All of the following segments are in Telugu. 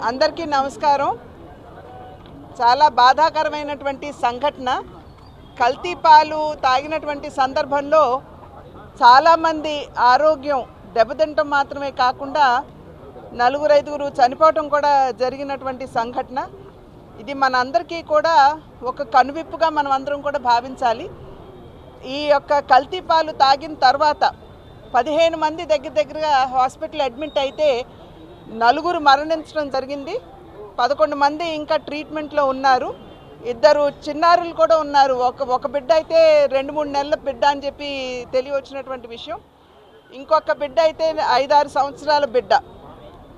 అందరికీ నమస్కారం. చాలా బాధాకరమైనటువంటి సంఘటన. కల్తీ పాలు తాగినటువంటి సందర్భంలో చాలామంది ఆరోగ్యం దెబ్బతింటం మాత్రమే కాకుండా 4-5 చనిపోవటం కూడా జరిగినటువంటి సంఘటన. ఇది మనందరికీ కూడా ఒక కనువిప్పుగా మనం అందరం కూడా భావించాలి. ఈ యొక్క కల్తీ పాలు తాగిన తర్వాత 15 మంది దగ్గరగా హాస్పిటల్ అడ్మిట్ అయితే 4 మరణించడం జరిగింది. 11 మంది ఇంకా ట్రీట్మెంట్లో ఉన్నారు. 2 చిన్నారులు కూడా ఉన్నారు. ఒక బిడ్డ అయితే 2-3 నెలల బిడ్డ అని చెప్పి తెలియవచ్చినటువంటి విషయం. ఇంకొక బిడ్డ అయితే 5-6 సంవత్సరాల బిడ్డ.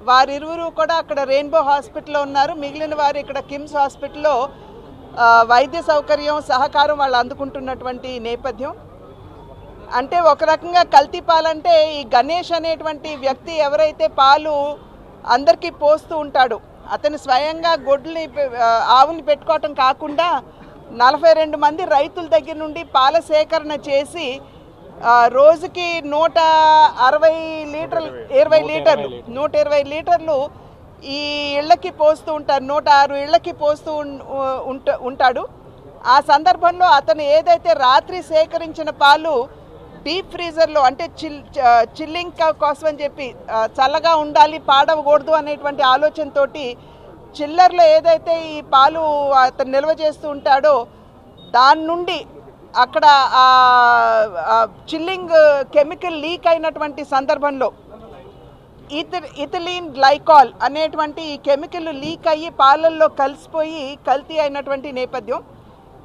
వారిరువురు కూడా అక్కడ రెయిన్బో హాస్పిటల్లో ఉన్నారు. మిగిలిన వారు ఇక్కడ కిమ్స్ హాస్పిటల్లో వైద్య సౌకర్యం సహకారం వాళ్ళు అందుకుంటున్నటువంటి నేపథ్యం. అంటే ఒక రకంగా కల్తీ పాలంటే ఈ గణేష్ అనేటువంటి వ్యక్తి ఎవరైతే పాలు అందరికీ పోస్తూ ఉంటాడు, అతను స్వయంగా గొడ్లని ఆవుని పెట్టుకోవటం కాకుండా 42 మంది రైతుల దగ్గర నుండి పాల సేకరణ చేసి రోజుకి 120 లీటర్లు ఈ ఇళ్ళకి పోస్తూ ఉంటారు. 106 ఇళ్ళకి పోస్తూ ఉంటాడు. ఆ సందర్భంలో అతను ఏదైతే రాత్రి సేకరించిన పాలు డీప్ ఫ్రీజర్లో అంటే చిల్లింగ్ కోసం అని చెప్పి చల్లగా ఉండాలి, పాడవకూడదు అనేటువంటి ఆలోచనతో చిల్లర్లో ఏదైతే ఈ పాలు అతను నిల్వ చేస్తూ ఉంటాడో దాని నుండి అక్కడ చిల్లింగ్ కెమికల్ లీక్ అయినటువంటి సందర్భంలో ఇథిలీన్ గ్లైకాల్ అనేటువంటి ఈ కెమికల్ లీక్ అయ్యి పాలల్లో కలిసిపోయి కల్తీ అయినటువంటి నేపథ్యం.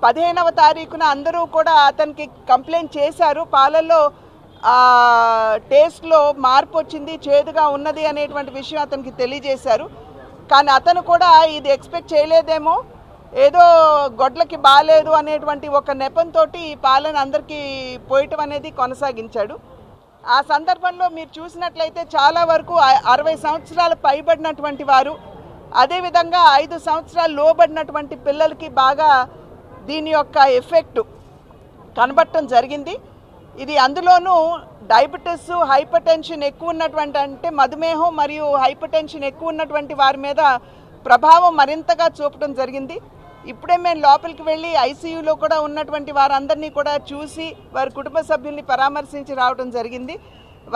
15వ తారీఖున అందరూ కూడా అతనికి కంప్లైంట్ చేశారు. పాలల్లో టేస్ట్లో మార్పు వచ్చింది, చేదుగా ఉన్నది అనేటువంటి విషయం అతనికి తెలియజేశారు. కానీ అతను కూడా ఇది ఎక్స్పెక్ట్ చేయలేదేమో, ఏదో గొడ్లకి బాగాలేదు అనేటువంటి ఒక నెపంతో ఈ పాలను అందరికీ పోయటం అనేది కొనసాగించాడు. ఆ సందర్భంలో మీరు చూసినట్లయితే చాలా వరకు 60 సంవత్సరాలు పైబడినటువంటి వారు, అదేవిధంగా 5 సంవత్సరాలు లోబడినటువంటి పిల్లలకి బాగా దీని యొక్క ఎఫెక్ట్ కనబడటం జరిగింది. ఇది అందులోనూ డయాబెటీస్, హైపర్ టెన్షన్ ఎక్కువ ఉన్నటువంటి అంటే మధుమేహం మరియు హైపర్ టెన్షన్ ఎక్కువ ఉన్నటువంటి వారి మీద ప్రభావం మరింతగా చూపడం జరిగింది. ఇప్పుడే మేము లోపలికి వెళ్ళి ఐసీయూలో కూడా ఉన్నటువంటి వారందరినీ కూడా చూసి వారి కుటుంబ సభ్యుల్ని పరామర్శించి రావడం జరిగింది.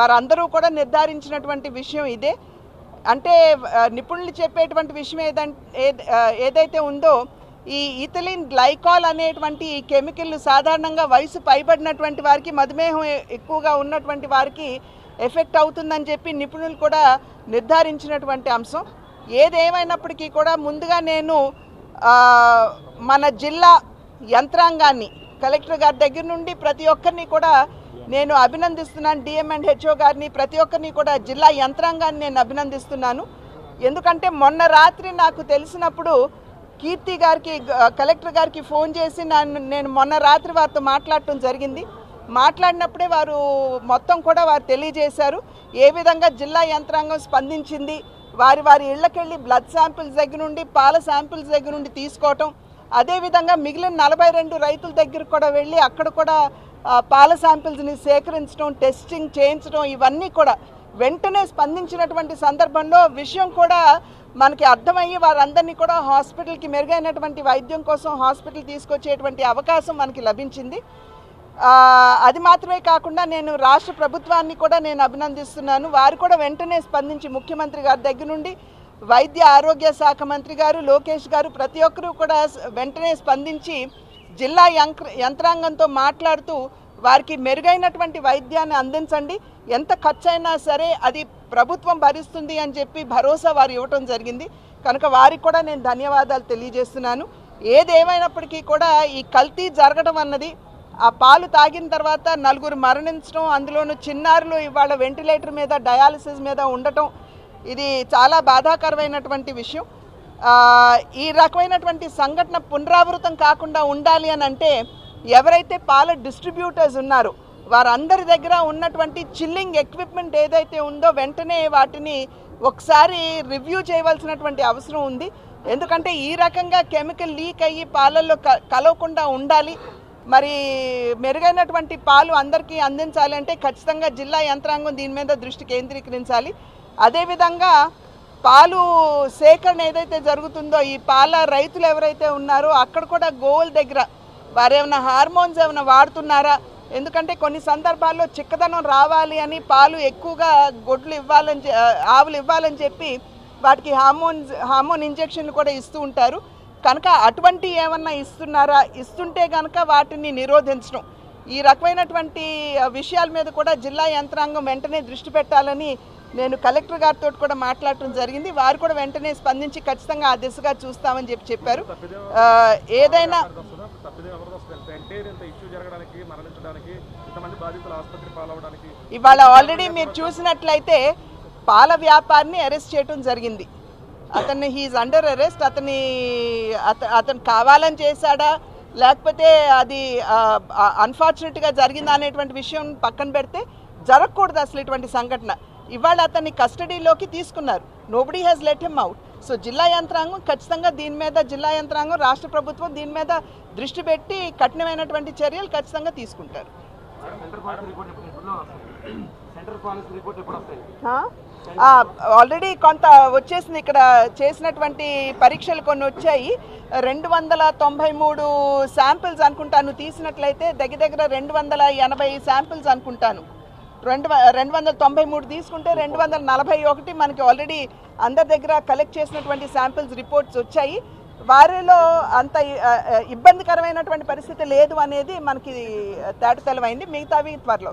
వారందరూ కూడా నిర్ధారించినటువంటి విషయం ఇదే. అంటే నిపుణులు చెప్పేటువంటి విషయం ఏదైతే ఉందో, ఈ ఇథిలీన్ గ్లైకాల్ అనేటువంటి ఈ కెమికల్ సాధారణంగా వయసు పైబడినటువంటి వారికి, మధుమేహం ఎక్కువగా ఉన్నటువంటి వారికి ఎఫెక్ట్ అవుతుందని చెప్పి నిపుణులు కూడా నిర్ధారించినటువంటి అంశం. ఏదేమైనప్పటికీ కూడా ముందుగా నేను మన జిల్లా యంత్రాంగాన్ని, కలెక్టర్ గారి దగ్గర నుండి ప్రతి ఒక్కరిని కూడా నేను అభినందిస్తున్నాను. డిఎం అండ్ హెచ్ఓ గారిని, ప్రతి ఒక్కరిని కూడా జిల్లా యంత్రాంగాన్ని నేను అభినందిస్తున్నాను. ఎందుకంటే మొన్న రాత్రి నాకు తెలిసినప్పుడు కీర్తి గారికి, కలెక్టర్ గారికి ఫోన్ చేసి నేను మొన్న రాత్రి వారితో మాట్లాడటం జరిగింది. మాట్లాడినప్పుడే వారు మొత్తం కూడా వారు తెలియజేశారు ఏ విధంగా జిల్లా యంత్రాంగం స్పందించింది. వారి ఇళ్లకెళ్ళి బ్లడ్ శాంపిల్స్ దగ్గర నుండి, పాల శాంపిల్స్ దగ్గర నుండి తీసుకోవటం, అదేవిధంగా మిగిలిన 42 రైతుల దగ్గర కూడా వెళ్ళి అక్కడ కూడా పాల శాంపిల్స్ని సేకరించడం, టెస్టింగ్ చేయించడం, ఇవన్నీ కూడా వెంటనే స్పందించినటువంటి సందర్భంలో విషయం కూడా మనకి అర్థమయ్యి వారందరినీ కూడా హాస్పిటల్కి మెరుగైనటువంటి వైద్యం కోసం హాస్పిటల్ తీసుకొచ్చేటువంటి అవకాశం మనకి లభించింది. అది మాత్రమే కాకుండా నేను రాష్ట్ర ప్రభుత్వాన్ని కూడా నేను అభినందిస్తున్నాను. వారు కూడా వెంటనే స్పందించి ముఖ్యమంత్రి గారి దగ్గర నుండి వైద్య ఆరోగ్య శాఖ మంత్రి గారు లోకేష్ గారు ప్రతి ఒక్కరూ కూడా వెంటనే స్పందించి జిల్లా యంత్రాంగంతో మాట్లాడుతూ వారికి మెరుగైనటువంటి వైద్యాన్ని అందించండి, ఎంత ఖర్చు అయినా సరే అది ప్రభుత్వం భరిస్తుంది అని చెప్పి భరోసా వారు ఇవ్వటం జరిగింది. కనుక వారికి కూడా నేను ధన్యవాదాలు తెలియజేస్తున్నాను. ఏదేమైనప్పటికీ కూడా ఈ కల్తీ జరగడం అన్నది, ఆ పాలు తాగిన తర్వాత 4 మరణించడం, అందులోనూ చిన్నారులు ఇవాళ వెంటిలేటర్ మీద, డయాలసిస్ మీద ఉండటం, ఇది చాలా బాధాకరమైనటువంటి విషయం. ఈ రకమైనటువంటి సంఘటన పునరావృతం కాకుండా ఉండాలి అని అంటే ఎవరైతే పాల డిస్ట్రిబ్యూటర్స్ ఉన్నారో వారందరి దగ్గర ఉన్నటువంటి చిల్లింగ్ ఎక్విప్మెంట్ ఏదైతే ఉందో వెంటనే వాటిని ఒకసారి రివ్యూ చేయవలసినటువంటి అవసరం ఉంది. ఎందుకంటే ఈ రకంగా కెమికల్ లీక్ అయ్యి పాలల్లో కలవకుండా ఉండాలి. మరి మెరుగైనటువంటి పాలు అందరికీ అందించాలి అంటే ఖచ్చితంగా జిల్లా యంత్రాంగం దీని మీద దృష్టి కేంద్రీకరించాలి. అదేవిధంగా పాలు సేకరణ ఏదైతే జరుగుతుందో ఈ పాల రైతులు ఎవరైతే ఉన్నారో అక్కడ కూడా గోవుల దగ్గర వారు ఏమైనా హార్మోన్స్ ఏమైనా వాడుతున్నారా, ఎందుకంటే కొన్ని సందర్భాల్లో చిక్కదనం రావాలి అని పాలు ఎక్కువగా గొడ్లు ఇవ్వాలని ఆవులు ఇవ్వాలని చెప్పి వాటికి హార్మోన్ ఇంజెక్షన్లు కూడా ఇస్తూ ఉంటారు. కనుక అటువంటి ఏమన్నా ఇస్తున్నారా, ఇస్తుంటే కనుక వాటిని నిరోధించడం, ఈ రకమైనటువంటి విషయాల మీద కూడా జిల్లా యంత్రాంగం వెంటనే దృష్టి పెట్టాలని నేను కలెక్టర్ గారితో కూడా మాట్లాడటం జరిగింది. వారు కూడా వెంటనే స్పందించి ఖచ్చితంగా ఆ దిశగా చూస్తామని చెప్పారు. ఏదైనా ఇవాళ ఆల్రెడీ మీరు చూసినట్లయితే పాల వ్యాపారిని అరెస్ట్ చేయడం జరిగింది. అతన్ని హీఈస్ అండర్ అరెస్ట్. అతను కావాలని చేశాడా లేకపోతే అది అన్ఫార్చునేట్గా జరిగిందా అనేటువంటి విషయం పక్కన పెడితే జరగకూడదు అసలు ఇటువంటి సంఘటన. ఇవాళ అతన్ని కస్టడీలోకి తీసుకున్నారు. Nobody has let him out. So జిల్లా యంత్రాంగం ఖచ్చితంగా దీని మీద, జిల్లా యంత్రాంగం రాష్ట్ర ప్రభుత్వం దీని మీద దృష్టి పెట్టి కఠినమైనటువంటి చర్యలు ఖచ్చితంగా తీసుకుంటారు. ఆల్రెడీ కొంత వచ్చేసింది. ఇక్కడ చేసినటువంటి పరీక్షలు కొన్ని వచ్చాయి. 293 శాంపిల్స్ అనుకుంటాను తీసినట్లయితే, దగ్గర 280 శాంపిల్స్ అనుకుంటాను. 293 తీసుకుంటే 241 మనకి ఆల్రెడీ అందరి దగ్గర కలెక్ట్ చేసినటువంటి శాంపిల్స్ రిపోర్ట్స్ వచ్చాయి. వారిలో అంత ఇబ్బందికరమైనటువంటి పరిస్థితి లేదు అనేది మనకి తేటతెల్లమైంది. మిగతావి త్వరలో